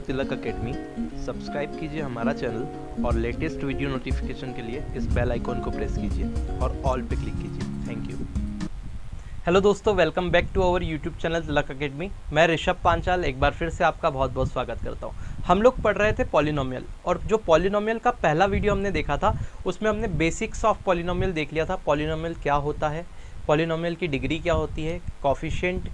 तिलक academy. Subscribe कीजिए हमारा channel और लेटेस्ट वीडियो नोटिफिकेशन के लिए इस बेल आइकॉन को प्रेस कीजिए और ऑल पे क्लिक कीजिए। Thank you. हेलो दोस्तों, welcome back to our YouTube channel Tilak academy. मैं ऋषभ पांचाल एक बार फिर से आपका बहुत बहुत स्वागत करता हूं। हम लोग पढ़ रहे थे पॉलिनोमियल, और जो पॉलिनोमियल का पहला वीडियो हमने देखा था उसमें हमने बेसिक्स ऑफ पॉलिनोमियल देख लिया था। पॉलिनोमियल क्या होता है, पॉलिनोमियल की डिग्री क्या होती है, कोफिशिएंट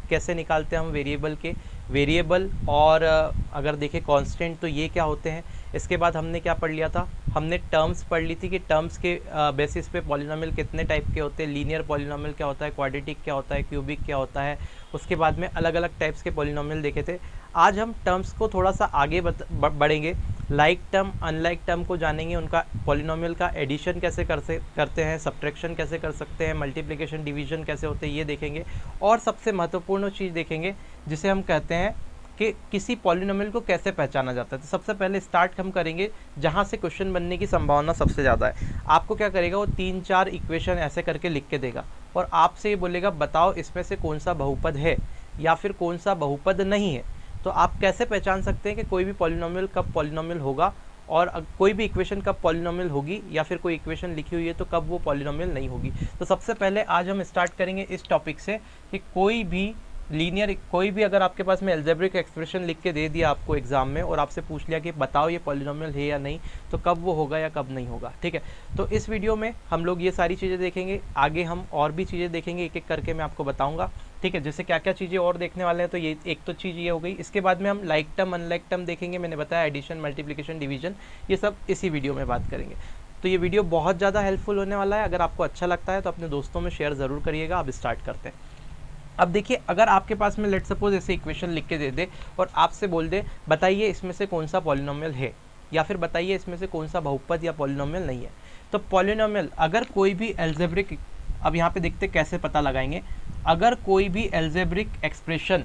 कैसे निकालते हैं हम वेरिएबल के, वेरिएबल और अगर देखें कांस्टेंट तो ये क्या होते हैं। इसके बाद हमने क्या पढ़ लिया था, हमने टर्म्स पढ़ ली थी कि टर्म्स के बेसिस पे पॉलिनोमियल कितने टाइप के होते हैं, लीनियर पॉलिनोमियल क्या होता है, क्वाड्रेटिक क्या होता है, क्यूबिक क्या होता है। उसके बाद में अलग अलग टाइप्स के पॉलिनोमियल देखे थे। आज हम टर्म्स को थोड़ा सा आगे बढ़ेंगे, लाइक टर्म अनलाइक टर्म को जानेंगे, उनका पॉलिनोमियल का एडिशन कैसे करते हैं, सब्ट्रैक्शन कैसे कर सकते हैं, मल्टीप्लिकेशन डिवीजन कैसे होते हैं ये देखेंगे। और सबसे महत्वपूर्ण चीज़ देखेंगे जिसे हम कहते हैं कि किसी पॉलिनोमियल को कैसे पहचाना जाता है। तो सबसे पहले स्टार्ट हम करेंगे जहाँ से क्वेश्चन बनने की संभावना सबसे ज़्यादा है। आपको क्या करेगा, वो 3-4 इक्वेशन ऐसे करके लिख के देगा और आपसे ये बोलेगा बताओ इसमें से कौन सा बहुपद है या फिर कौन सा बहुपद नहीं है। तो आप कैसे पहचान सकते हैं कि कोई भी पॉलिनोमियल कब पॉलिनोमियल होगा और कोई भी इक्वेशन कब पॉलिनोमियल होगी, या फिर कोई इक्वेशन लिखी हुई है तो कब वो पॉलिनोमियल नहीं होगी। तो सबसे पहले आज हम स्टार्ट करेंगे इस टॉपिक से कि कोई भी लीनियर, कोई भी अगर आपके पास में एल्जेब्रिक एक्सप्रेशन लिख के दे दिया आपको एग्जाम में और आपसे पूछ लिया कि बताओ ये पॉलिनोमियल है या नहीं, तो कब वो होगा या कब नहीं होगा। ठीक है, तो इस वीडियो में हम लोग ये सारी चीज़ें देखेंगे। आगे हम और भी चीज़ें देखेंगे, एक एक करके मैं आपको बताऊंगा। ठीक है, जैसे क्या क्या चीज़ें और देखने वाले हैं, तो ये एक तो चीज़ ये हो गई। इसके बाद में हम लाइक टर्म अनलाइक टर्म देखेंगे, मैंने बताया एडिशन मल्टीप्लिकेशन डिवीजन, ये सब इसी वीडियो में बात करेंगे। तो ये वीडियो बहुत ज़्यादा हेल्पफुल होने वाला है। अगर आपको अच्छा लगता है तो अपने दोस्तों में शेयर ज़रूर करिएगा। अब स्टार्ट करते हैं। अब देखिए, अगर आपके पास में लेट सपोज ऐसे इक्वेशन लिख के दे दे और आपसे बोल दे बताइए इसमें से कौन सा पॉलिनोमियल है या फिर बताइए इसमें से कौन सा बहुपद या पॉलिनोमियल नहीं है। तो पॉलिनोमियल अगर कोई भी एल्जेब्रिक, अब यहाँ पे देखते कैसे पता लगाएंगे। अगर कोई भी एल्जेब्रिक एक्सप्रेशन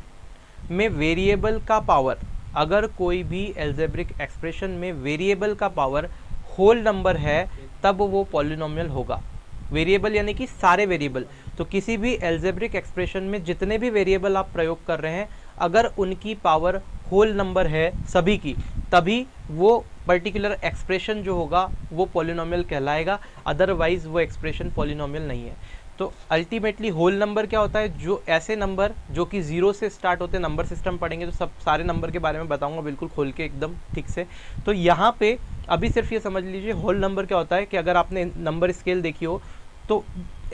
में वेरिएबल का पावर, अगर कोई भी एल्जेब्रिक एक्सप्रेशन में वेरिएबल का पावर होल नंबर है तब वो पॉलिनोमियल होगा। वेरिएबल यानी कि सारे वेरिएबल, तो किसी भी एल्जेब्रिक एक्सप्रेशन में जितने भी वेरिएबल आप प्रयोग कर रहे हैं अगर उनकी पावर होल नंबर है सभी की, तभी वो पर्टिकुलर एक्सप्रेशन जो होगा वो पॉलिनोमियल कहलाएगा। अदरवाइज वो एक्सप्रेशन पॉलिनोमियल नहीं है। तो अल्टीमेटली होल नंबर क्या होता है, जो ऐसे नंबर जो कि 0 से स्टार्ट होते हैं। नंबर सिस्टम पढ़ेंगे तो सब सारे नंबर के बारे में बताऊंगा बिल्कुल खोल के एकदम ठीक से। तो यहाँ पे अभी सिर्फ ये समझ लीजिए होल नंबर क्या होता है कि अगर आपने नंबर स्केल देखी हो तो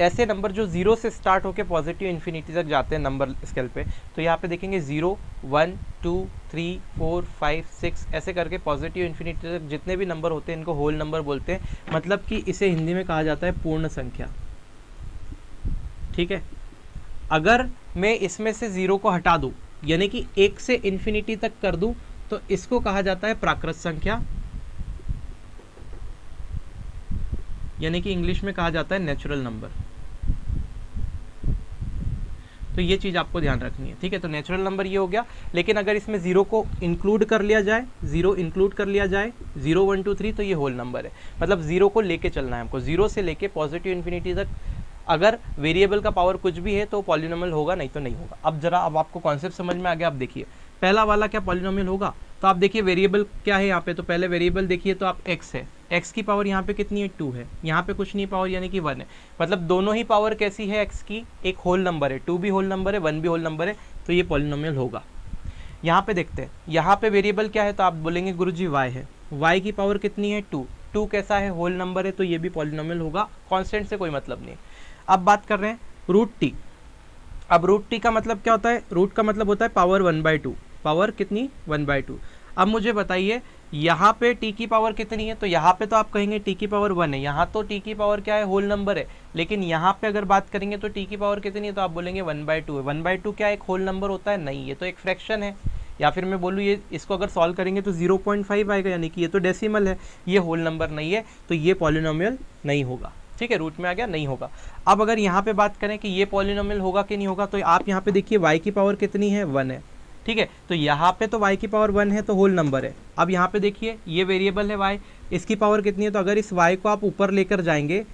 ऐसे नंबर जो 0 से स्टार्ट होकर पॉजिटिव इन्फिनिटी तक जाते हैं नंबर स्केल पे, तो यहाँ पे देखेंगे 0, 1, 2, 3, 4, 5, 6 ऐसे करके पॉजिटिव इन्फिनिटी तक जितने भी नंबर होते हैं इनको होल नंबर बोलते हैं। मतलब कि इसे हिंदी में कहा जाता है पूर्ण संख्या। ठीक है, अगर मैं इसमें से 0 को हटा दूं यानी कि 1 से इन्फिनिटी तक कर दूं तो इसको कहा जाता है प्राकृत संख्या, यानी कि इंग्लिश में कहा जाता है नेचुरल नंबर। तो ये चीज़ आपको ध्यान रखनी है। ठीक है, तो नेचुरल नंबर ये हो गया। लेकिन अगर इसमें 0 को इंक्लूड कर लिया जाए, 0 इंक्लूड कर लिया जाए, 0, 1, 2, 3, तो ये होल नंबर है। मतलब 0 को लेके चलना है हमको, 0 से लेके पॉजिटिव इन्फिनिटी तक। अगर वेरिएबल का पावर कुछ भी है तो पॉलिनोमियल होगा, नहीं तो नहीं होगा। अब आपको कॉन्सेप्ट समझ में आ गया। अब देखिए पहला वाला क्या पॉलिनोमियल होगा, तो आप देखिए वेरिएबल क्या है यहाँ पे। तो पहले वेरिएबल देखिए तो आप x है, x की पावर यहाँ पे कितनी है 2 है, यहाँ पे कुछ नहीं पावर यानी कि 1 है। मतलब दोनों ही पावर कैसी है x की, एक होल नंबर है, 2 भी होल नंबर है, 1 भी होल नंबर है, तो ये पॉलिनोमियल होगा। यहाँ पे देखते हैं, यहाँ पे वेरिएबल क्या है, तो आप बोलेंगे गुरुजी y है, y की पावर कितनी है 2, 2 कैसा है, होल नंबर है, तो ये भी पॉलिनोमियल होगा। कॉन्स्टेंट से कोई मतलब नहीं। अब बात कर रहे हैं रूट टी। अब रूट टी का मतलब क्या होता है, रूट का मतलब होता है पावर 1/2, पावर कितनी 1/2। अब मुझे बताइए यहाँ पे टी की पावर कितनी है, तो यहाँ पे तो आप कहेंगे टी की पावर 1 है, यहाँ तो टी की पावर क्या है, होल नंबर है। लेकिन यहाँ पे अगर बात करेंगे तो टी की पावर कितनी है, तो आप बोलेंगे 1/2 है। 1/2 क्या एक होल नंबर होता है, नहीं, ये तो एक फ्रैक्शन है। या फिर मैं बोलूँ ये, इसको अगर सॉल्व करेंगे तो 0.5 आएगा, यानी कि ये तो डेसिमल है, ये होल नंबर नहीं है, तो ये पॉलिनोमियल नहीं होगा। ठीक है, रूट में आ गया, नहीं होगा। अब अगर यहाँ पे बात करें कि ये पॉलिनोमियल होगा कि नहीं होगा, तो आप यहाँ पे देखिए y की पावर कितनी है, 1 है। ठीक है, तो यहाँ पे तो y की पावर 1 है तो होल नंबर है। अब यहाँ पे देखिए ये वेरिएबल है y, इसकी पावर कितनी है, तो अगर इस y को आप ऊपर लेकर जाएंगे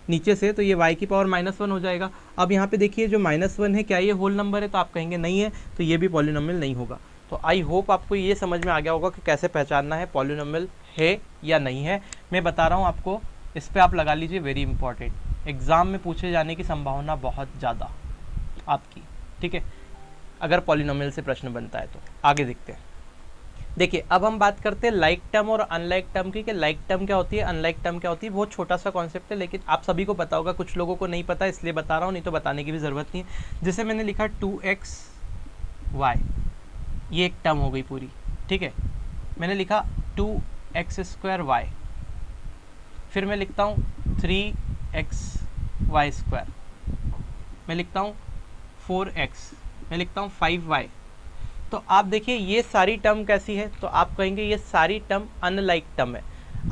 नीचे से तो ये y की पावर -1 हो जाएगा। अब यहाँ पे देखिए जो -1 है क्या ये होल नंबर है, तो आप कहेंगे नहीं है, तो ये भी पॉलिनोमियल नहीं होगा। तो आई होप आपको ये समझ में आ गया होगा कि कैसे पहचानना है पॉलिनोमियल है या नहीं है। मैं बता रहा हूँ आपको, इस पर आप लगा लीजिए, वेरी इंपॉर्टेंट, एग्ज़ाम में पूछे जाने की संभावना बहुत ज़्यादा आपकी, ठीक है, अगर पॉलिनोमियल से प्रश्न बनता है तो। आगे देखते हैं। देखिए अब हम बात करते हैं लाइक टर्म और अनलाइक टर्म की, कि लाइक टर्म क्या होती है, अनलाइक टर्म क्या होती है। बहुत छोटा सा कॉन्सेप्ट है, लेकिन आप सभी को पता होगा, कुछ लोगों को नहीं पता इसलिए बता रहा हूँ, नहीं तो बताने की भी ज़रूरत नहीं है। जैसे मैंने लिखा 2xy, ये एक टर्म हो गई पूरी, ठीक है। मैंने लिखा 2x² y, फिर मैं लिखता हूँ 3xy², मैं लिखता हूँ 4x, मैं लिखता हूँ 5y। तो आप देखिए ये सारी टर्म कैसी है, तो आप कहेंगे ये सारी टर्म अनलाइक टर्म है।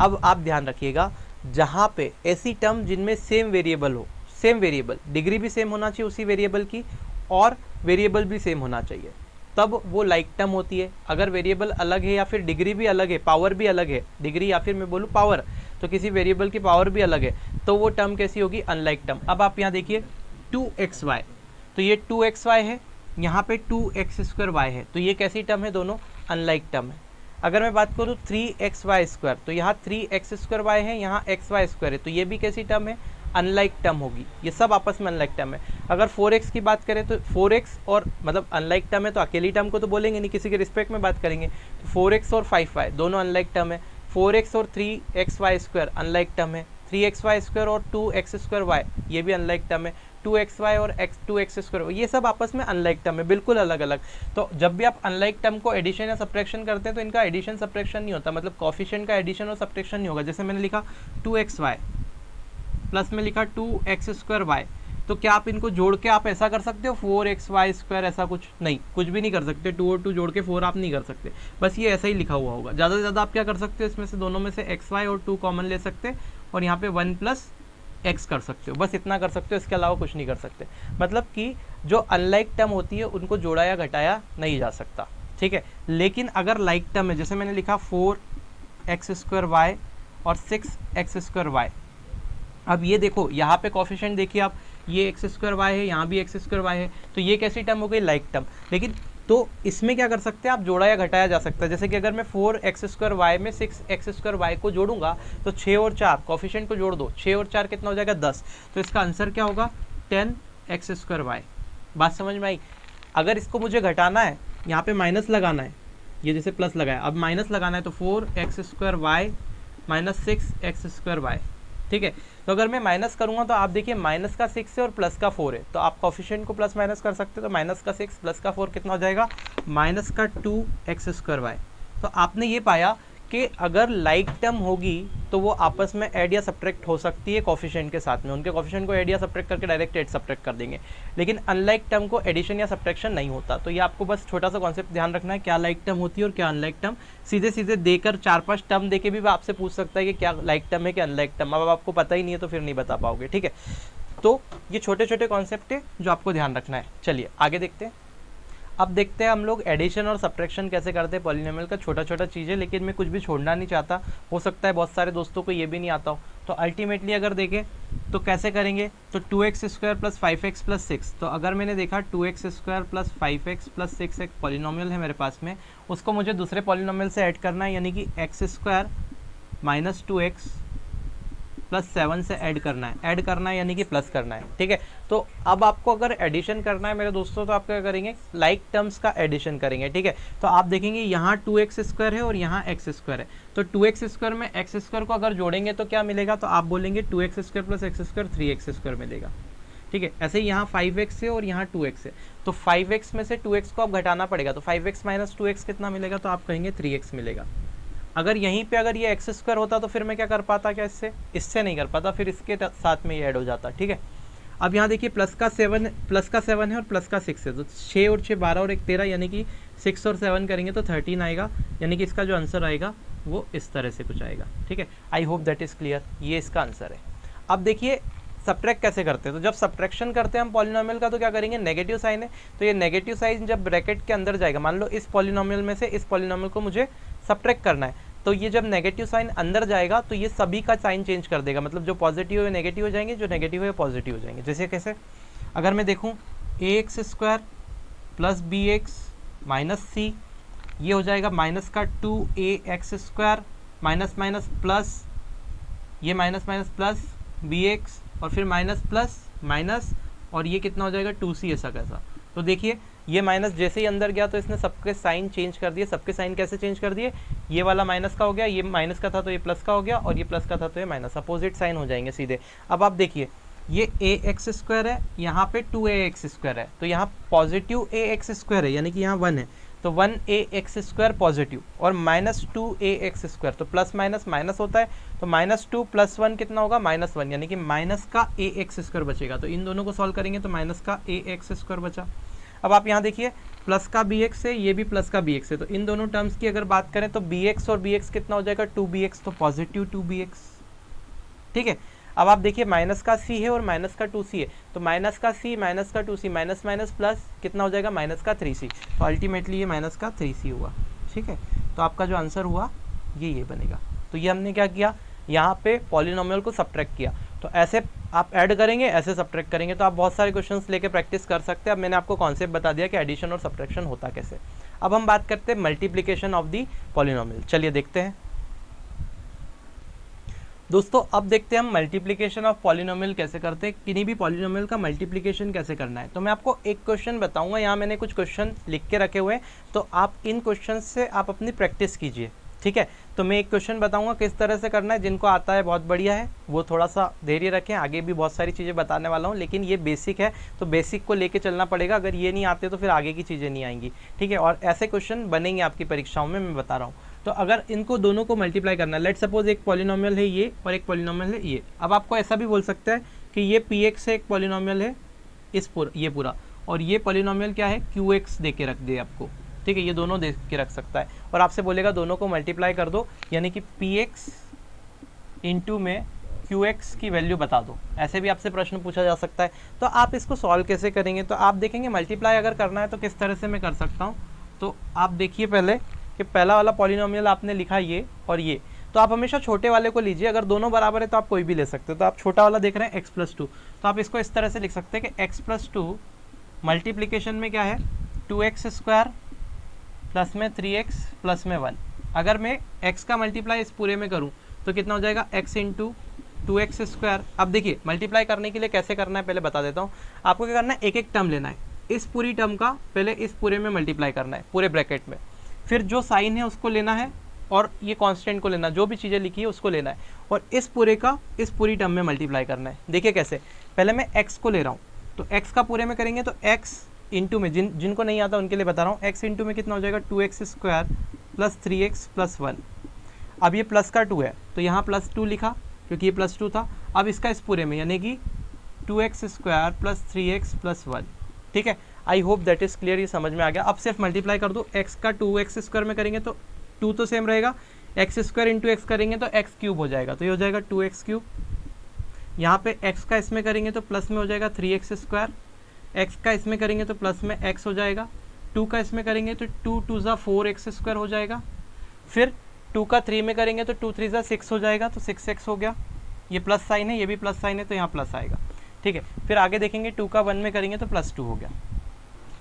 अब आप ध्यान रखिएगा, जहाँ पे ऐसी टर्म जिनमें सेम वेरिएबल हो, सेम वेरिएबल, डिग्री भी सेम होना चाहिए उसी वेरिएबल की, और वेरिएबल भी सेम होना चाहिए, तब वो लाइक टर्म होती है। अगर वेरिएबल अलग है या फिर डिग्री भी अलग है, पावर भी अलग है, डिग्री या फिर मैं बोलूँ पावर, तो किसी वेरिएबल की पावर भी अलग है, तो वो टर्म कैसी होगी, अनलाइक टर्म। अब आप यहाँ देखिए 2xy, तो ये 2xy है, यहाँ पे 2x² है, तो ये कैसी टर्म है, दोनों अनलाइक टर्म है। अगर मैं बात करूँ 3xy², तो यहाँ 3x² है, यहाँ xy² है, तो ये भी कैसी टर्म है, अनलाइक टर्म होगी। ये सब आपस में अनलाइक टर्म है। अगर 4x की बात करें तो 4x और मतलब अनलाइक टर्म है, तो अकेली टर्म को तो बोलेंगे नहीं, किसी के रिस्पेक्ट में बात करेंगे। तो 4x और 5y दोनों अनलाइक टर्म है। 4x और 3xy² अनलाइक टर्म है। 3xy² और 2x² ये भी अनलाइक टर्म है। 2xy और 2x², ये सब आपस में अनलाइक टर्म है, बिल्कुल अलग अलग। तो जब भी आप अनलाइक टर्म को एडिशन या सब्ट्रैक्शन करते हैं तो इनका एडिशन सब्ट्रैक्शन नहीं होता, मतलब कोफिशिएंट का एडिशन और सब्ट्रैक्शन नहीं होगा। जैसे मैंने लिखा 2xy प्लस में लिखा 2x²y, तो क्या आप इनको जोड़ के आप ऐसा कर सकते हो 4xy², ऐसा कुछ नहीं, कुछ भी नहीं कर सकते। 2 और 2 जोड़ के 4 आप नहीं कर सकते, बस ये ऐसा ही लिखा हुआ होगा। ज़्यादा से ज़्यादा आप क्या कर सकते हो, इसमें से दोनों में से xy और 2 कॉमन ले सकते और यहाँ पे 1 + x कर सकते हो, बस इतना कर सकते हो, इसके अलावा कुछ नहीं कर सकते। मतलब कि जो अनलाइक टर्म होती है उनको जोड़ा या घटाया नहीं जा सकता, ठीक है। लेकिन अगर लाइक टर्म है, जैसे मैंने लिखा 4x² और 6x², अब ये देखो यहाँ पे कोफिशिएंट देखिए आप, ये x² है, यहाँ भी x² है, तो ये कैसी टर्म हो गई, लाइक टर्म। लेकिन तो इसमें क्या कर सकते हैं आप, जोड़ा या घटाया जा सकता है। जैसे कि अगर मैं 4x² में 6x² को जोड़ूंगा तो 6 और 4 कोफिशिएंट को जोड़ दो, 6 और 4 कितना हो जाएगा, 10। तो इसका आंसर क्या होगा, 10x²। बात समझ में आई। अगर इसको मुझे घटाना है, यहाँ पे माइनस लगाना है, ये जैसे प्लस लगाया, अब माइनस लगाना है, तो 4x² - 6x², ठीक है। तो अगर मैं माइनस करूंगा तो आप देखिए माइनस का 6 है और प्लस का 4 है, तो आप कोफिशिएंट को प्लस माइनस कर सकते हो। तो माइनस का 6 प्लस का 4 कितना हो जाएगा, माइनस का 2x²। तो आपने ये पाया कि अगर लाइक टर्म होगी तो वो आपस में ऐड या सब्ट्रैक्ट हो सकती है कोफिशिएंट के साथ में, उनके कोफिशिएंट को ऐड या सब्ट्रैक्ट करके डायरेक्ट ऐड सब्ट्रैक्ट कर देंगे। लेकिन अनलाइक टर्म को एडिशन या सब्ट्रैक्शन नहीं होता। तो ये आपको बस छोटा सा कॉन्सेप्ट ध्यान रखना है, क्या लाइक टर्म होती है और क्या अनलाइक टर्म। सीधे सीधे देकर 4-5 टर्म देके भी आपसे पूछ सकता है कि क्या लाइक टर्म है कि अनलाइक टर्म। अब आपको पता ही नहीं है तो फिर नहीं बता पाओगे, ठीक है। तो ये छोटे छोटे कॉन्सेप्ट है जो आपको ध्यान रखना है। चलिए आगे देखते हैं। अब देखते हैं हम लोग एडिशन और सब्ट्रैक्शन कैसे करते हैं पॉलिनोमियल का। छोटा छोटा चीज़ है, लेकिन मैं कुछ भी छोड़ना नहीं चाहता। हो सकता है बहुत सारे दोस्तों को ये भी नहीं आता हो, तो अल्टीमेटली अगर देखें तो कैसे करेंगे, तो 2x² + 5x + 6। तो अगर मैंने देखा 2x² + 5x + 6 एक पॉलिनोमियल है मेरे पास में, उसको मुझे दूसरे पॉलिनोमियल से ऐड करना है, यानी कि x² - 2x + 7 से ऐड करना है यानी कि प्लस करना है, ठीक है। तो अब आपको अगर एडिशन करना है मेरे दोस्तों, तो आप क्या करेंगे, लाइक टर्म्स का एडिशन करेंगे, ठीक है। तो आप देखेंगे यहाँ 2x² है और यहाँ x² है, तो 2x² में x² को अगर जोड़ेंगे तो क्या मिलेगा, तो आप बोलेंगे 2x² + x² 3x² मिलेगा, ठीक है। ऐसे ही यहाँ 5x है और यहाँ 2x है, तो 5x में से 2x को आप घटाना पड़ेगा, तो 5x - 2x कितना मिलेगा, तो आप कहेंगे 3x मिलेगा। अगर यहीं पे अगर ये x² होता तो फिर मैं क्या कर पाता, क्या इससे नहीं कर पाता, फिर इसके साथ में ये ऐड हो जाता, ठीक है। अब यहाँ देखिए प्लस का 7 है और प्लस का 6 है, तो 6 और 6 12 और 1 13, यानी कि 6 और 7 करेंगे तो 13 आएगा, यानी कि इसका जो आंसर आएगा वो इस तरह से कुछ आएगा, ठीक है। I hope that is clear, ये इसका आंसर है। अब देखिए सब्ट्रैक्ट कैसे करते हैं, तो जब सब्ट्रैक्शन करते हैं हम पॉलिनोमियल का, तो क्या करेंगे, नेगेटिव साइन है, तो ये नेगेटिव साइन जब ब्रैकेट के अंदर जाएगा, मान लो इस पॉलिनोमियल में से इस पॉलिनोमियल को मुझे सब्ट्रैक्ट करना है, तो ये जब नेगेटिव साइन अंदर जाएगा तो ये सभी का साइन चेंज कर देगा, मतलब जो पॉजिटिव है नेगेटिव हो जाएंगे, जो नेगेटिव है पॉजिटिव हो जाएंगे। जैसे कैसे, अगर मैं देखूँ ax² + bx - c ये हो जाएगा माइनस का 2ax² माइनस माइनस प्लस, ये माइनस माइनस प्लस bx और फिर माइनस प्लस माइनस, और ये कितना हो जाएगा 2c ऐसा कैसा। तो देखिए ये माइनस जैसे ही अंदर गया तो इसने सबके साइन चेंज कर दिए। सबके साइन कैसे चेंज कर दिए, ये वाला माइनस का हो गया, ये माइनस का था तो ये प्लस का हो गया, और ये प्लस का था तो ये माइनस, अपोजिट साइन हो जाएंगे सीधे। अब आप देखिए ये ax² है, यहाँ पे 2ax² है, तो यहाँ पॉजिटिव ax² है यानी कि यहाँ 1 है, तो 1ax² पॉजिटिव और माइनस 2ax², तो प्लस माइनस माइनस होता है, तो माइनस 2 प्लस 1 कितना होगा -1 यानी कि माइनस का ax² बचेगा। तो इन दोनों को सॉल्व करेंगे तो माइनस का ax² बचा। अब आप यहाँ देखिए प्लस का bx है, ये भी प्लस का bx है, तो इन दोनों टर्म्स की अगर बात करें तो bx और bx कितना हो जाएगा 2bx, तो पॉजिटिव 2bx। ठीक है, अब आप देखिए माइनस का c है और माइनस का 2c है, तो माइनस का c माइनस का 2c माइनस माइनस प्लस कितना हो जाएगा माइनस का 3c, तो अल्टीमेटली ये माइनस का 3c हुआ। ठीक है, तो आपका जो आंसर हुआ ये बनेगा। तो ये हमने क्या किया, यहाँ पे पॉलिनोमियल को सब्ट्रैक्ट किया। तो ऐसे आप ऐड करेंगे, ऐसे सब्ट्रैक्ट करेंगे, तो आप बहुत सारे क्वेश्चंस लेके प्रैक्टिस कर सकते हैं। अब मैंने आपको कॉन्सेप्ट बता दिया कि एडिशन और सब्ट्रैक्शन होता कैसे। अब हम बात करते हैं मल्टीप्लिकेशन ऑफ दी पॉलिनोमियल। चलिए देखते हैं दोस्तों, अब देखते हैं हम मल्टीप्लिकेशन ऑफ पॉलिनोमियल कैसे करते हैं, किन्हीं भी पॉलिनोमियल का मल्टीप्लिकेशन कैसे करना है। तो मैं आपको एक क्वेश्चन बताऊंगा, यहाँ मैंने कुछ क्वेश्चन लिख के रखे हुए हैं, तो आप इन क्वेश्चन से आप अपनी प्रैक्टिस कीजिए। ठीक है, तो मैं एक क्वेश्चन बताऊंगा किस तरह से करना है। जिनको आता है बहुत बढ़िया है, वो थोड़ा सा धैर्य रखें, आगे भी बहुत सारी चीज़ें बताने वाला हूँ, लेकिन ये बेसिक है तो बेसिक को लेके चलना पड़ेगा। अगर ये नहीं आते तो फिर आगे की चीज़ें नहीं आएंगी। ठीक है, और ऐसे क्वेश्चन बनेंगे आपकी परीक्षाओं में, मैं बता रहा हूँ। तो अगर इनको दोनों को मल्टीप्लाई करना है, लेट सपोज एक पॉलिनोमियल है ये और एक पॉलिनोमियल है ये। अब आपको ऐसा भी बोल सकते हैं कि ये px है, एक पॉलिनोमियल है ये पूरा, और ये पॉलिनोमियल क्या है qx दे के रख दे आपको। ठीक है, ये दोनों दे के रख सकता है और आपसे बोलेगा दोनों को मल्टीप्लाई कर दो, यानी कि px इंटू में qx की वैल्यू बता दो। ऐसे भी आपसे प्रश्न पूछा जा सकता है। तो आप इसको सॉल्व कैसे करेंगे, तो आप देखेंगे मल्टीप्लाई अगर करना है तो किस तरह से मैं कर सकता हूँ। तो आप देखिए पहले कि पहला वाला पॉलिनोमियल आपने लिखा ये और ये, तो आप हमेशा छोटे वाले को लीजिए। अगर दोनों बराबर है तो आप कोई भी ले सकते हो। तो आप छोटा वाला देख रहे हैं x+2, तो आप इसको इस तरह से लिख सकते हैं कि x+2 मल्टीप्लिकेशन में क्या है 2x² प्लस में 3x प्लस में 1। अगर मैं x का मल्टीप्लाई इस पूरे में करूँ तो कितना हो जाएगा x इंटू 2x²। अब देखिए मल्टीप्लाई करने के लिए कैसे करना है पहले बता देता हूँ। आपको क्या करना है, एक एक टर्म लेना है, इस पूरी टर्म का पहले इस पूरे में मल्टीप्लाई करना है पूरे ब्रैकेट में, फिर जो साइन है उसको लेना है और ये कांस्टेंट को लेना है, जो भी चीज़ें लिखी है उसको लेना है, और इस पूरे का इस पूरी टर्म में मल्टीप्लाई करना है। देखिए कैसे, पहले मैं x को ले रहा हूँ, तो x का पूरे में करेंगे तो x इंटू में, जिनको नहीं आता उनके लिए बता रहा हूँ, x इंटू में कितना हो जाएगा 2x² प्लस 3x प्लस 1। अब ये प्लस का 2 है तो यहाँ +2 लिखा क्योंकि ये +2 था। अब इसका इस पूरे में यानी कि 2x² प्लस 3x प्लस 1। ठीक है, I hope that is clear, ये समझ में आ गया। अब सिर्फ मल्टीप्लाई कर दो, x का 2x² में करेंगे तो 2 तो सेम रहेगा, x² इंटू x करेंगे तो x³ हो जाएगा, तो ये हो जाएगा 2x³। यहाँ पे x का इसमें करेंगे तो प्लस में हो जाएगा 3x², x का इसमें करेंगे तो प्लस में x हो जाएगा, 2 का इसमें करेंगे तो 2 2 ज़ा 4x² हो जाएगा, फिर 2 का 3 में करेंगे तो 2 3 ज़ा 6 हो जाएगा, तो 6x हो गया। ये प्लस साइन है, ये भी प्लस साइन है, तो यहाँ प्लस आएगा। ठीक है, फिर आगे देखेंगे 2 का 1 में करेंगे तो +2 हो गया।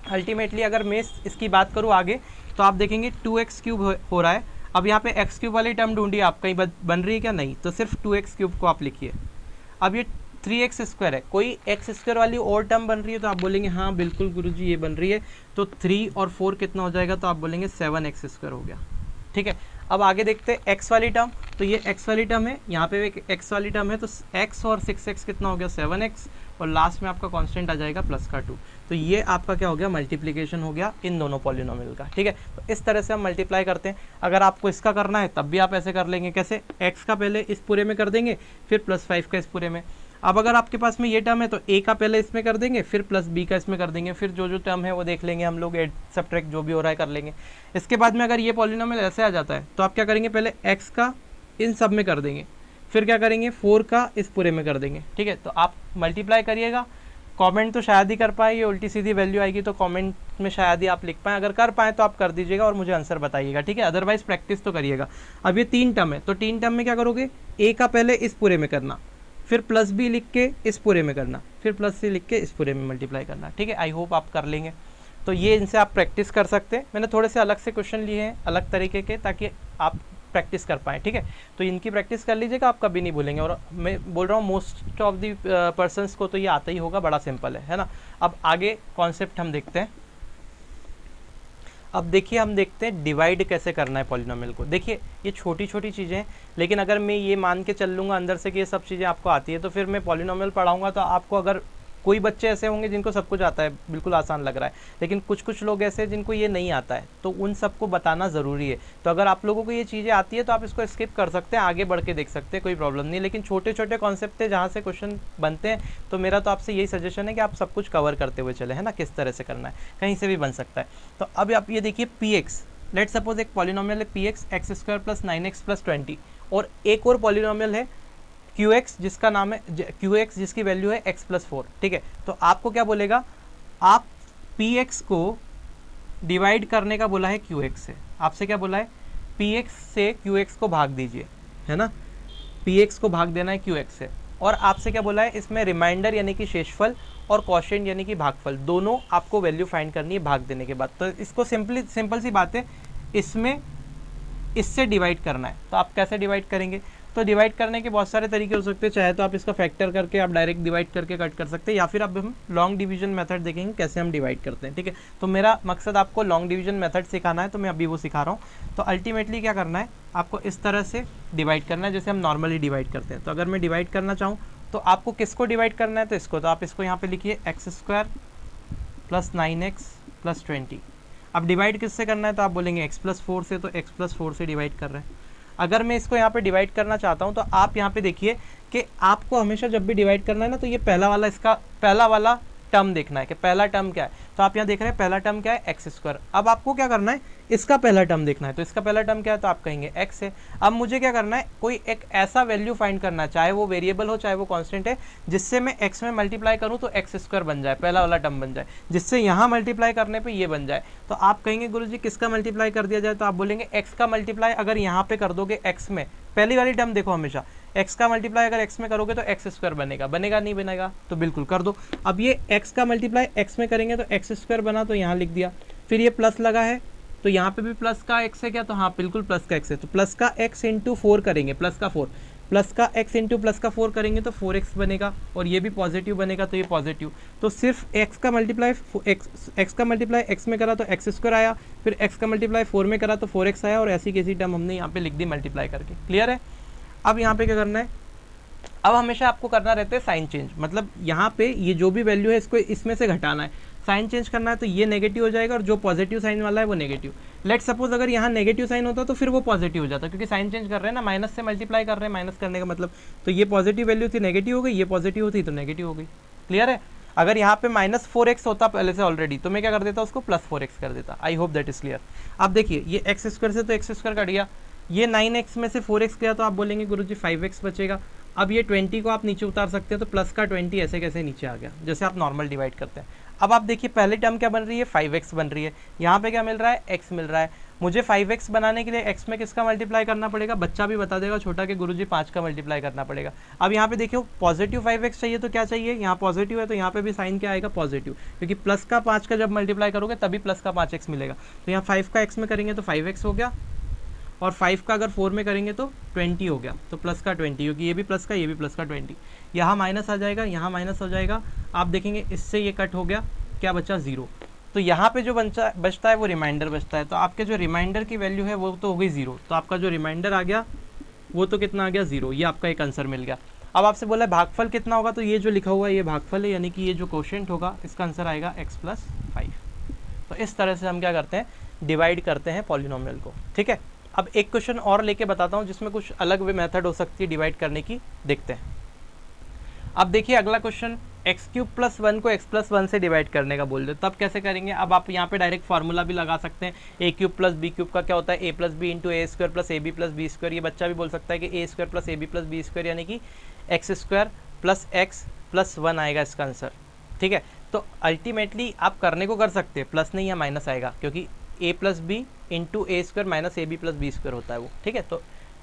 अल्टीमेटली अगर मैं इसकी बात करूँ आगे तो आप देखेंगे 2x³ हो रहा है। अब यहाँ पे x³ वाली टर्म ढूंढिए आप, कहीं बन रही है क्या, नहीं, तो सिर्फ 2x³ को आप लिखिए। अब ये 3x² है, कोई x² वाली और टर्म बन रही है तो आप बोलेंगे हाँ बिल्कुल गुरुजी ये बन रही है, तो 3 और 4 कितना हो जाएगा, तो आप बोलेंगे 7x² हो गया। ठीक है, अब आगे देखते हैं x वाली टर्म, तो ये x वाली टर्म है, यहाँ पे एक x वाली टर्म है, तो x और 6x कितना हो गया 7x, और लास्ट में आपका कांस्टेंट आ जाएगा +2। तो ये आपका क्या हो गया, मल्टीप्लिकेशन हो गया इन दोनों पॉलिनोमियल का। ठीक है, तो इस तरह से हम मल्टीप्लाई करते हैं। अगर आपको इसका करना है तब भी आप ऐसे कर लेंगे, कैसे, x का पहले इस पूरे में कर देंगे, फिर +5 का इस पूरे में। अब अगर आपके पास में ये टर्म है तो a का पहले इसमें कर देंगे, फिर प्लस b का इसमें कर देंगे, फिर जो टर्म है वो देख लेंगे हम लोग, एड सब्ट्रैक्ट जो भी हो रहा है कर लेंगे। इसके बाद में अगर ये पॉलिनोमियल ऐसे आ जाता है तो आप क्या करेंगे, पहले x का इन सब में कर देंगे, फिर क्या करेंगे 4 का इस पूरे में कर देंगे। ठीक है, तो आप मल्टीप्लाई करिएगा। कमेंट तो शायद ही कर पाए, ये उल्टी सीधी वैल्यू आएगी तो कमेंट में शायद ही आप लिख पाएँ, अगर कर पाएँ तो आप कर दीजिएगा और मुझे आंसर बताइएगा। ठीक है, अदरवाइज प्रैक्टिस तो करिएगा। अब ये 3 टर्म है, तो 3 टर्म में क्या करोगे, a का पहले इस पूरे में करना, फिर प्लस b लिख के इस पूरे में करना, फिर प्लस c लिख के इस पूरे में मल्टीप्लाई करना। ठीक है, आई होप आप कर लेंगे। तो ये इनसे आप प्रैक्टिस कर सकते हैं। मैंने थोड़े से अलग से क्वेश्चन लिए हैं अलग तरीके के, ताकि आप प्रैक्टिस कर पाएँ, ठीक है। तो इनकी प्रैक्टिस कर लीजिएगा, आप कभी नहीं भूलेंगे। और मैं बोल रहा हूँ मोस्ट ऑफ दी पर्सन्स को तो ये आता ही होगा, बड़ा सिंपल है ना। अब आगे कॉन्सेप्ट हम देखते हैं। अब देखिए हम देखते हैं डिवाइड कैसे करना है पॉलिनोमियल को। देखिए ये छोटी छोटी चीज़ें हैं, लेकिन अगर मैं ये मान के चल लूँगा अंदर से कि ये सब चीज़ें आपको आती है, तो फिर मैं पॉलिनोमियल पढ़ाऊँगा तो आपको, अगर कोई बच्चे ऐसे होंगे जिनको सब कुछ आता है, बिल्कुल आसान लग रहा है, लेकिन कुछ लोग ऐसे हैं जिनको ये नहीं आता है, तो उन सबको बताना ज़रूरी है। तो अगर आप लोगों को ये चीज़ें आती है तो आप इसको स्किप कर सकते हैं, आगे बढ़ के देख सकते हैं, कोई प्रॉब्लम नहीं। लेकिन छोटे छोटे कॉन्सेप्ट है जहाँ से क्वेश्चन बनते हैं, तो मेरा तो आपसे यही सजेशन है कि आप सब कुछ कवर करते हुए चले, है ना, किस तरह से करना है, कहीं से भी बन सकता है। तो अब आप ये देखिए पी एक्स, लेट सपोज एक पॉलिनोमियल है P x x square plus 9x plus 20, और एक और पॉलिनोमियल है क्यू एक्स जिसका नाम है क्यू एक्स जिसकी वैल्यू है x प्लस 4, ठीक है। तो आपको क्या बोलेगा, आप पी एक्स को डिवाइड करने का बोला है क्यू एक्स से, आपसे क्या बोला है, पी एक्स से क्यू एक्स को भाग दीजिए, है ना, पी एक्स को भाग देना है क्यू एक्स से। और आपसे क्या बोला है, इसमें रिमाइंडर यानी कि शेषफल और क्वोशिएंट यानी कि भागफल, दोनों आपको वैल्यू फाइंड करनी है भाग देने के बाद। तो इसको सिंपल सी बात है, इसमें इससे डिवाइड करना है। तो आप कैसे डिवाइड करेंगे, तो डिवाइड करने के बहुत सारे तरीके हो सकते हैं। चाहे तो आप इसका फैक्टर करके आप डायरेक्ट डिवाइड करके कट कर सकते हैं, या फिर अब हम लॉन्ग डिवीजन मेथड देखेंगे कैसे हम डिवाइड करते हैं, ठीक है। तो मेरा मकसद आपको लॉन्ग डिवीजन मेथड सिखाना है, तो मैं अभी वो सिखा रहा हूँ। तो अल्टीमेटली क्या करना है, आपको इस तरह से डिवाइड करना है जैसे हम नॉर्मली डिवाइड करते हैं। तो अगर मैं डिवाइड करना चाहूँ तो आपको किसको डिवाइड करना है, तो इसको, तो आप इसको यहाँ पे लिखिए x square plus 9x plus 20। अब डिवाइड किससे करना है, तो आप बोलेंगे x प्लस 4 से, तो x प्लस 4 से डिवाइड कर रहे हैं। अगर मैं इसको यहाँ पे डिवाइड करना चाहता हूँ तो आप यहाँ पे देखिए कि आपको हमेशा जब भी डिवाइड करना है ना, तो ये पहला वाला, इसका पहला वाला टर्म देखना है कि पहला टर्म क्या है। तो आप यहाँ देख रहे हैं पहला टर्म क्या है, एक्स स्क्वायर। अब आपको क्या करना है, इसका पहला टर्म देखना है। तो इसका पहला टर्म क्या है, तो आप कहेंगे एक्स है। अब मुझे क्या करना है, कोई एक ऐसा वैल्यू फाइंड करना है, चाहे वो वेरिएबल हो चाहे वो कांस्टेंट है, जिससे मैं एक्स में मल्टीप्लाई करूँ तो एक्स स्क्वायर बन जाए, पहला वाला टर्म बन जाए, जिससे यहाँ मल्टीप्लाई करने पर ये बन जाए। तो आप कहेंगे गुरुजी किसका मल्टीप्लाई कर दिया जाए, तो आप बोलेंगे एक्स का मल्टीप्लाई अगर यहाँ पे कर दोगे एक्स में, पहली वाली टर्म देखो हमेशा, x का मल्टीप्लाई अगर x में करोगे तो एक्स स्क्वायर बनेगा, बनेगा नहीं बनेगा, तो बिल्कुल कर दो। अब ये x का मल्टीप्लाई x में करेंगे तो एक्स स्क्वायर बना, तो यहाँ लिख दिया। फिर ये प्लस लगा है तो यहाँ पे भी प्लस का x है क्या, तो हाँ बिल्कुल प्लस का x है। तो प्लस का x इंटू 4 करेंगे, प्लस का 4, प्लस का x इंटू प्लस का 4 करेंगे तो 4x बनेगा, और ये भी पॉजिटिव बनेगा तो ये पॉजिटिव। तो सिर्फ x का मल्टीप्लाई x में करा तो एक्स स्क्वायर आया, फिर x का मल्टीप्लाई 4 में करा तो 4x आया, और ऐसी कैसी टर्म हमने यहाँ पे लिख दी मल्टीप्लाई करके। क्लियर है। अब यहाँ पे क्या करना है, अब हमेशा आपको करना रहता है साइन चेंज, मतलब यहाँ पे ये जो भी वैल्यू है इसको इसमें से घटाना है, साइन चेंज करना है, तो ये नेगेटिव हो जाएगा और जो पॉजिटिव साइन वाला है वो नेगेटिव। लेट सपोज अगर यहाँ नेगेटिव साइन होता तो फिर वो पॉजिटिव हो जाता, क्योंकि साइन चेंज कर रहे हैं ना, माइनस से मल्टीप्लाई कर रहे हैं, माइनस करने का मतलब, तो ये पॉजिटिव वैल्यू थी नेगेटिव हो गई, ये पॉजिटिव होती तो नेगेटिव हो गई। क्लियर है। अगर यहाँ पे माइनस 4x होता पहले से ऑलरेडी, तो मैं क्या कर देता, उसको प्लस 4x कर देता। I hope that is clear. अब देखिए ये एक्स स्क्वायर से तो एक्स स्क्वायर कट गया, ये 9x में से 4x गया, तो आप बोलेंगे गुरुजी 5x बचेगा। अब ये 20 को आप नीचे उतार सकते हैं, तो प्लस का 20 ऐसे कैसे नीचे आ गया, जैसे आप नॉर्मल डिवाइड करते हैं। अब आप देखिए पहले टर्म क्या बन रही है, 5x बन रही है, यहाँ पे क्या मिल रहा है, x मिल रहा है। मुझे 5x बनाने के लिए x में किसका मल्टीप्लाई करना पड़ेगा, बच्चा भी बता देगा छोटा कि गुरुजी 5 का मल्टीप्लाई करना पड़ेगा। अब यहाँ पे देखियो पॉजिटिव 5x चाहिए, तो क्या चाहिए, यहाँ पॉजिटिव है तो यहाँ पे भी साइन क्या आएगा, पॉजिटिव, क्योंकि प्लस का 5 का जब मल्टीप्लाई करोगे तभी प्लस का 5x मिलेगा। तो यहाँ 5 का x में करेंगे तो 5x हो गया, और 5 का अगर 4 में करेंगे तो 20 हो गया, तो प्लस का 20, क्योंकि ये भी प्लस का ये भी प्लस का 20। यहाँ माइनस आ जाएगा, यहाँ माइनस हो जाएगा, आप देखेंगे इससे ये कट हो गया, क्या बचा 0। तो यहाँ पे जो बचता है वो रिमाइंडर बचता है, तो आपके जो रिमाइंडर की वैल्यू है वो तो हो गई 0। तो आपका जो रिमाइंडर आ गया वो तो कितना आ गया, 0। ये आपका एक आंसर मिल गया। अब आपसे बोला है भागफल कितना होगा, तो ये जो लिखा हुआ है ये भागफल है, यानी कि ये जो क्वोशिएंट होगा इसका आंसर आएगा x प्लस 5। तो इस तरह से हम क्या करते हैं, डिवाइड करते हैं पॉलिनोमियल को। ठीक है। अब एक क्वेश्चन और लेके बताता हूँ जिसमें कुछ अलग वे मेथड हो सकती है डिवाइड करने की, देखते हैं। अब देखिए अगला क्वेश्चन, एक्स क्यूब प्लस 1 को x प्लस 1 से डिवाइड करने का बोल दो, तब कैसे करेंगे। अब आप यहाँ पे डायरेक्ट फार्मूला भी लगा सकते हैं, A cube plus B cube का क्या होता है, A plus B into A square plus A B plus B square. ये बच्चा भी बोल सकता है कि A square plus A B plus B square, यानी कि X square plus X plus 1 आएगा इसका आंसर। ठीक है। तो अल्टीमेटली आप करने को कर सकते हैं, प्लस नहीं या माइनस आएगा, क्योंकि A plus B into A square minus A B plus B square होता है वो। ठीक है। तो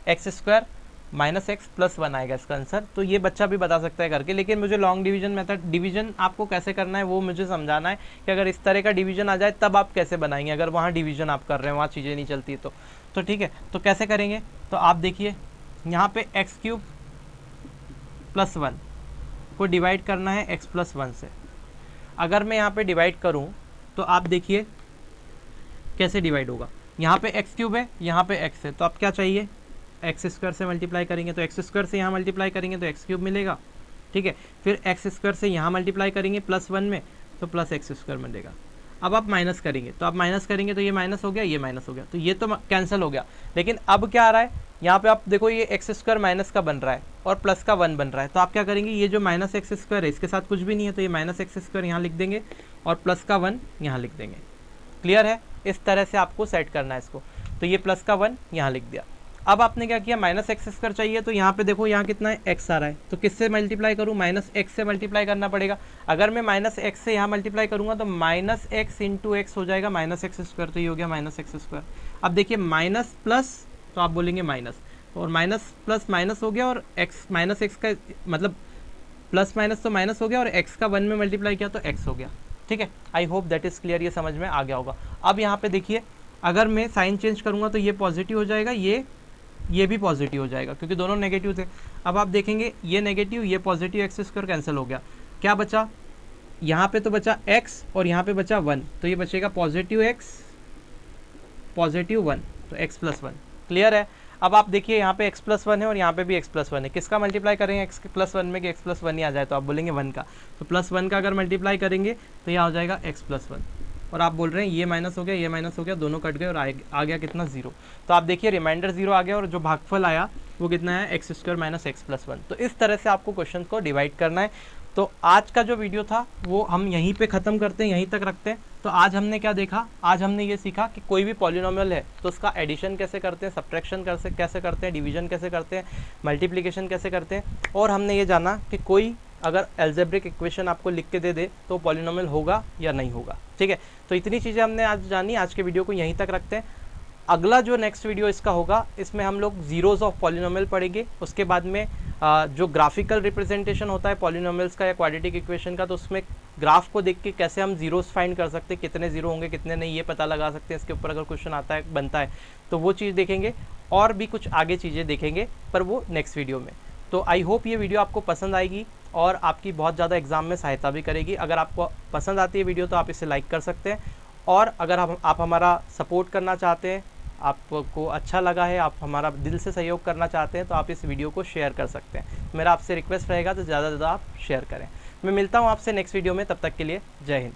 एक्स स्क्वायर -x+1 आएगा इसका आंसर। तो ये बच्चा भी बता सकता है करके, लेकिन मुझे लॉन्ग डिवीजन मेथड, डिवीजन आपको कैसे करना है वो मुझे समझाना है कि अगर इस तरह का डिवीजन आ जाए तब आप कैसे बनाएंगे, अगर वहाँ डिवीजन आप कर रहे हैं, वहाँ चीज़ें नहीं चलती तो ठीक है। तो कैसे करेंगे, तो आप देखिए यहाँ पे x³ + 1 को डिवाइड करना है x+1 से। अगर मैं यहाँ पे डिवाइड करूँ तो आप देखिए कैसे डिवाइड होगा। यहाँ पे x³ है, यहाँ पे x है, तो आप क्या चाहिए, x² से मल्टीप्लाई करेंगे तो x² से यहाँ मल्टीप्लाई करेंगे तो x³ मिलेगा, ठीक है। फिर x² से यहाँ मल्टीप्लाई करेंगे +1 में तो +x² मिलेगा। अब आप माइनस करेंगे तो आप माइनस करेंगे तो ये माइनस हो गया, ये माइनस हो गया, तो ये तो कैंसिल हो गया। लेकिन अब क्या आ रहा है, यहाँ पे आप देखो ये x² माइनस का बन रहा है और प्लस का 1 बन रहा है, तो आप क्या करेंगे, ये जो -x² है इसके साथ कुछ भी नहीं है तो ये -x² यहाँ लिख देंगे और प्लस का 1 यहाँ लिख देंगे। क्लियर है, इस तरह से आपको सेट करना है इसको। तो ये प्लस का 1 यहाँ लिख दिया। अब आपने क्या किया, -x² चाहिए तो यहाँ पे देखो यहाँ कितना है, x आ रहा है, तो किससे मल्टीप्लाई करूँ, -x से मल्टीप्लाई करना पड़ेगा। अगर मैं -x से यहाँ मल्टीप्लाई करूँगा तो -x × x हो जाएगा -x², तो ये हो गया -x²। अब देखिए माइनस प्लस, तो आप बोलेंगे माइनस, और माइनस प्लस माइनस हो गया और x -x का मतलब प्लस माइनस तो माइनस हो गया और x का 1 में मल्टीप्लाई किया तो x हो गया, ठीक है। I hope that is clear, ये समझ में आ गया होगा। अब यहाँ पे देखिए अगर मैं साइन चेंज करूँगा तो ये पॉजिटिव हो जाएगा, ये भी पॉजिटिव हो जाएगा क्योंकि दोनों नेगेटिव थे। अब आप देखेंगे ये नेगेटिव, ये पॉजिटिव, x² कैंसिल हो गया। क्या बचा, यहाँ पे तो बचा x और यहाँ पे बचा 1, तो ये बचेगा +x +1, तो x+1। क्लियर है। अब आप देखिए यहाँ पे x+1 है और यहाँ पे भी x+1 है, किसका मल्टीप्लाई करेंगे x+1 में कि x+1 ही आ जाए, तो आप बोलेंगे 1 का, तो +1 का अगर मल्टीप्लाई करेंगे तो यहाँ हो जाएगा x+1। और आप बोल रहे हैं ये माइनस हो गया, ये माइनस हो गया, दोनों कट गए और आ गया कितना, 0। तो आप देखिए रिमाइंडर 0 आ गया और जो भागफल आया वो कितना है, x² - x+1। तो इस तरह से आपको क्वेश्चन को डिवाइड करना है। तो आज का जो वीडियो था वो हम यहीं पे ख़त्म करते हैं, यहीं तक रखते हैं। तो आज हमने क्या देखा, आज हमने ये सीखा कि कोई भी पॉलिनोमियल है तो उसका एडिशन कैसे करते हैं, सब्ट्रैक्शन कैसे करते हैं, डिवीजन कैसे करते हैं, मल्टीप्लिकेशन कैसे करते हैं, और हमने ये जाना कि कोई अगर एल्जेब्रिक इक्वेशन आपको लिख के दे तो पॉलिनोमियल होगा या नहीं होगा, ठीक है। तो इतनी चीज़ें हमने आज जानी। आज के वीडियो को यहीं तक रखते हैं। अगला जो नेक्स्ट वीडियो इसका होगा, इसमें हम लोग जीरोज़ ऑफ पॉलिनोमियल पढ़ेंगे। उसके बाद में जो ग्राफिकल रिप्रेजेंटेशन होता है पॉलिनोमियल्स का या क्वाड्रेटिक इक्वेशन का, तो उसमें ग्राफ को देख के कैसे हम जीरोस फाइंड कर सकते हैं, कितने जीरो होंगे कितने नहीं, ये पता लगा सकते हैं। इसके ऊपर अगर क्वेश्चन आता है, बनता है, तो वो चीज़ देखेंगे। और भी कुछ आगे चीज़ें देखेंगे, पर वो नेक्स्ट वीडियो में। तो आई होप ये वीडियो आपको पसंद आएगी और आपकी बहुत ज़्यादा एग्जाम में सहायता भी करेगी। अगर आपको पसंद आती है वीडियो तो आप इसे लाइक कर सकते हैं, और अगर आप हमारा सपोर्ट करना चाहते हैं, आपको अच्छा लगा है, आप हमारा दिल से सहयोग करना चाहते हैं, तो आप इस वीडियो को शेयर कर सकते हैं। मेरा आपसे रिक्वेस्ट रहेगा तो ज़्यादा से ज़्यादा आप शेयर करें। मैं मिलता हूँ आपसे नेक्स्ट वीडियो में, तब तक के लिए जय हिंद।